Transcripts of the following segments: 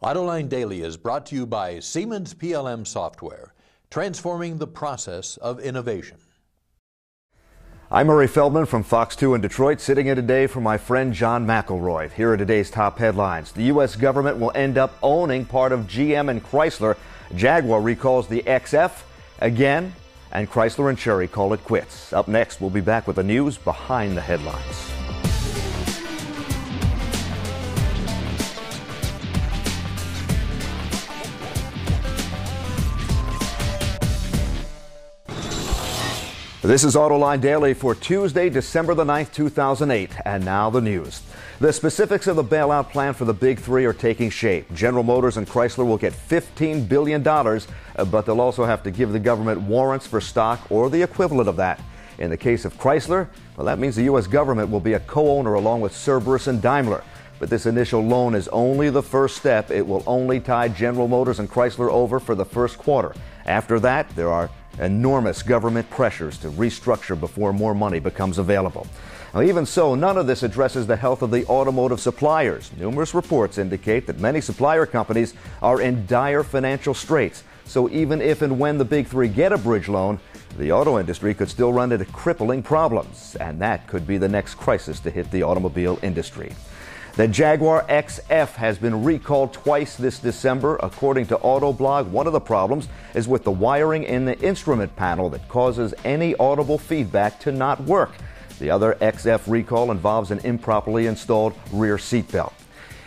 Autoline Daily is brought to you by Siemens PLM Software, transforming the process of innovation. I'm Murray Feldman from Fox 2 in Detroit, sitting in today for my friend John McElroy. Here are today's top headlines. The U.S. government will end up owning part of GM and Chrysler. Jaguar recalls the XF again, and Chrysler and Chery call it quits. Up next, we'll be back with the news behind the headlines. This is Autoline Daily for Tuesday, December the 9th, 2008. And now the news. The specifics of the bailout plan for the big three are taking shape. General Motors and Chrysler will get $15 billion, but they'll also have to give the government warrants for stock or the equivalent of that. In the case of Chrysler, well, that means the U.S. government will be a co-owner along with Cerberus and Daimler. But this initial loan is only the first step. It will only tide General Motors and Chrysler over for the first quarter. After that, there are enormous government pressures to restructure before more money becomes available. Now, even so, none of this addresses the health of the automotive suppliers. Numerous reports indicate that many supplier companies are in dire financial straits. So even if and when the big three get a bridge loan, the auto industry could still run into crippling problems. And that could be the next crisis to hit the automobile industry. The Jaguar XF has been recalled twice this December. According to Autoblog, one of the problems is with the wiring in the instrument panel that causes any audible feedback to not work. The other XF recall involves an improperly installed rear seatbelt.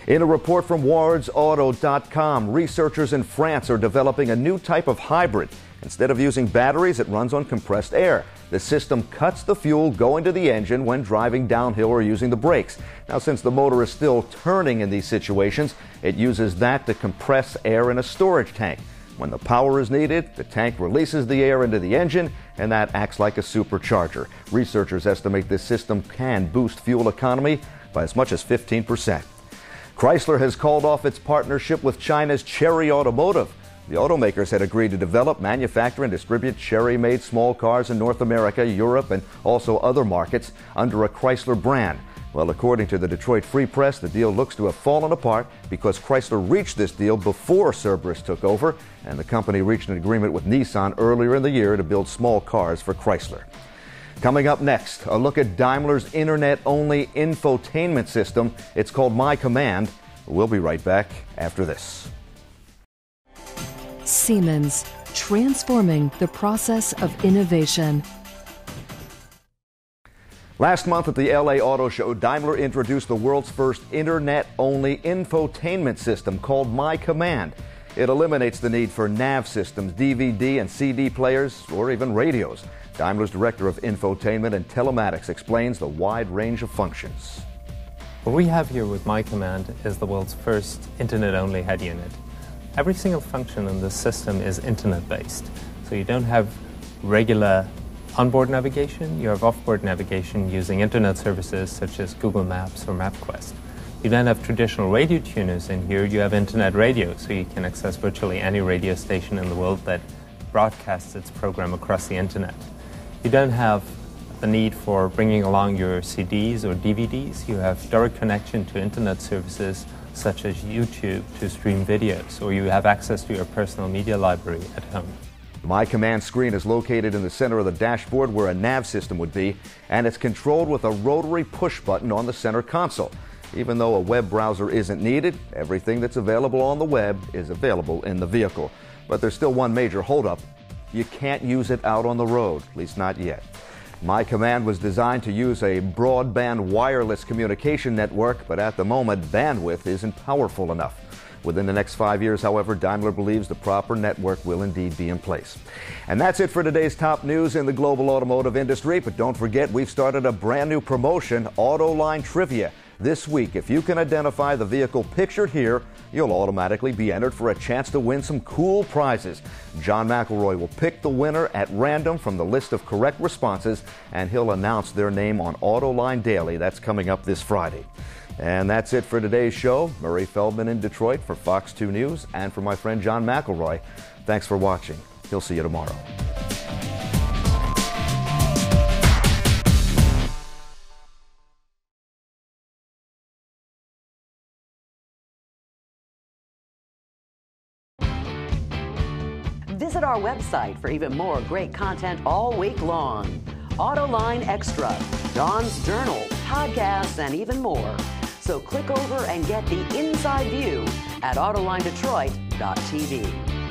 In a report from wardsauto.com, researchers in France are developing a new type of hybrid. Instead of using batteries, it runs on compressed air. The system cuts the fuel going to the engine when driving downhill or using the brakes. Now, since the motor is still turning in these situations, it uses that to compress air in a storage tank. When the power is needed, the tank releases the air into the engine, and that acts like a supercharger. Researchers estimate this system can boost fuel economy by as much as 15%. Chrysler has called off its partnership with China's Chery Automotive. The automakers had agreed to develop, manufacture, and distribute Chery-made small cars in North America, Europe, and also other markets under a Chrysler brand. Well, according to the Detroit Free Press, the deal looks to have fallen apart because Chrysler reached this deal before Cerberus took over, and the company reached an agreement with Nissan earlier in the year to build small cars for Chrysler. Coming up next, a look at Daimler's internet-only infotainment system. It's called My Command. We'll be right back after this. Siemens, transforming the process of innovation. Last month at the LA Auto Show, Daimler introduced the world's first internet-only infotainment system called My Command. It eliminates the need for nav systems, DVD and CD players, or even radios. Daimler's director of infotainment and telematics explains the wide range of functions. What we have here with My Command is the world's first internet-only head unit. Every single function in this system is internet-based. So you don't have regular onboard navigation, you have off-board navigation using internet services such as Google Maps or MapQuest. You don't have traditional radio tuners in here, you have internet radio, so you can access virtually any radio station in the world that broadcasts its program across the internet. You don't have the need for bringing along your CDs or DVDs. You have direct connection to internet services such as YouTube to stream videos, or you have access to your personal media library at home. The My Command screen is located in the center of the dashboard where a nav system would be, and it's controlled with a rotary push button on the center console. Even though a web browser isn't needed, everything that's available on the web is available in the vehicle. But there's still one major holdup. You can't use it out on the road, at least not yet. My Command was designed to use a broadband wireless communication network, but at the moment, bandwidth isn't powerful enough. Within the next 5 years, however, Daimler believes the proper network will indeed be in place. And that's it for today's top news in the global automotive industry. But don't forget, we've started a brand new promotion, Autoline Trivia. This week, if you can identify the vehicle pictured here, you'll automatically be entered for a chance to win some cool prizes. John McElroy will pick the winner at random from the list of correct responses, and he'll announce their name on Autoline Daily. That's coming up this Friday. And that's it for today's show. Murray Feldman in Detroit for Fox 2 News, and for my friend John McElroy. Thanks for watching. He'll see you tomorrow. Visit our website for even more great content all week long. Autoline Extra, Dawn's Journal, podcasts, and even more. So click over and get the inside view at AutolineDetroit.tv.